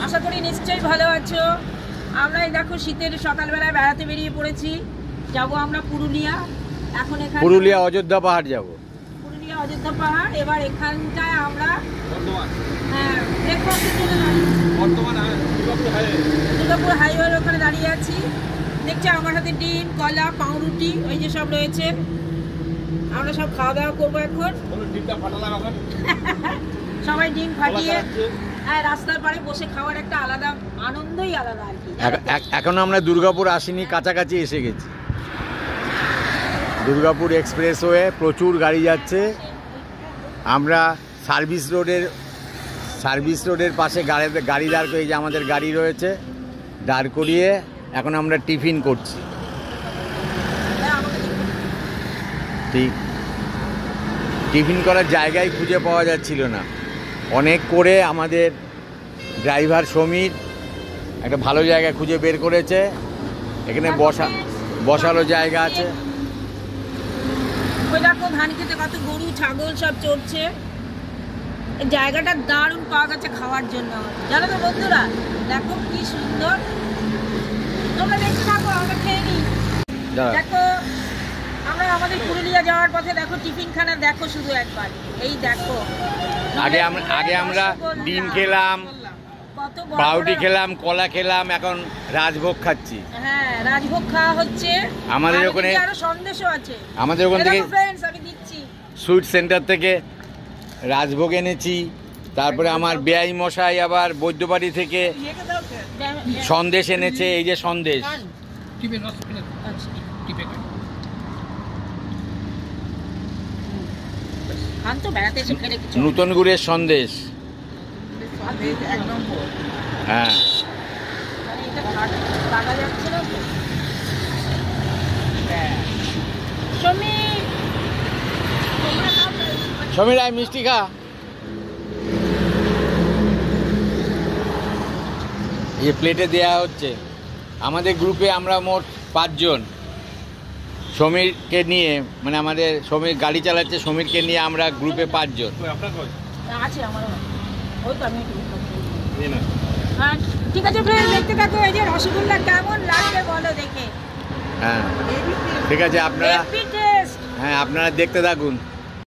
আশা করি নিশ্চয়ই ভালো আছো। আমরা এই দেখো শীতের সকালবেলায় বেড়াতে বেরিয়ে পড়েছি। যাব আমরা পুরুলিয়া। এখন এখানে পুরুলিয়া অযোধ্যা পাহাড় যাব। পুরুলিয়া অযোধ্যা পাহাড়। এবার এখানটায় আমরা দুর্গাপুর হাইওয়ের ওখানে দাঁড়িয়ে আছি। দেখছি আমার হাতে ডিম, কলা, পাউরুটি ওই যে সব রয়েছে। আমরা সব খাওয়া দাওয়া করবো এখন। সবাই ডিম ফাটিয়ে রাস্তার পাড়ে বসে খাওয়ার একটা আলাদা আনন্দই আলাদা আর কি। এখন আমরা দুর্গাপুর আসিনি, কাছাকাছি এসে গেছি। দুর্গাপুর এক্সপ্রেসওয়ে প্রচুর গাড়ি যাচ্ছে। আমরা সার্ভিস রোডের পাশে গাড়ি দাঁড় করে, যে আমাদের গাড়ি রয়েছে, দাঁড় করিয়ে এখন আমরা টিফিন করছি। ঠিক টিফিন করার জায়গায় খুঁজে পাওয়া যাচ্ছিল না। অনেক করে আমাদের ড্রাইভার সমীর একটা ভালো জায়গা খুঁজে বের করেছে। এখানে বসারও জায়গা আছে। ওই দেখো ধান খেতে কত গরু ছাগল সব চড়ছে। জায়গাটা দারুণ পাওয়া গেছে খাওয়ার জন্য, জানো তো বন্ধুরা। দেখো কি সুন্দর। তোমরা দেখতে থাকো, আমরা খেয়ে নিই। দেখো আমরা আমাদের পুরুলিয়া যাওয়ার পথে দেখো টিফিনখানা দেখো শুধু একবার। এই দেখো আগে আমরা ডিম খেলাম, পাউরুটি খেলাম, কলা খেলাম, এখন রাজভোগ খাচ্ছি। হ্যাঁ, রাজভোগ খাওয়া হচ্ছে। আমাদের ওখানে আরো সন্দেশও আছে। আমাদের ওখান থেকে ফ্রেন্ডস আমি দিচ্ছি। সুইট সেন্টার থেকে রাজভোগ এনেছি। তারপরে আমার বেআই মশাই আবার বৈদ্যবাড়ি থেকে সন্দেশ এনেছে। এই যে সন্দেশ, নতুন গুড়ের সন্দেশ। হ্যাঁ, সমীর আয় মিষ্টি খা। এই প্লেটে দেয়া হচ্ছে। আমাদের গ্রুপে আমরা মোট 5 জন। সমীরকে নিয়ে, মানে আমাদের সমীর গাড়ি চালাচ্ছে, সমীরকে নিয়ে আমরা গ্রুপে 5 জন। ঠিক আছে ফ্রেন্ড, দেখতে থাকো। এই যে রসগোল্লা কেমন লাগবে বলো দেখে। হ্যাঁ ঠিক আছে, আপনারা দেখতে থাকুন।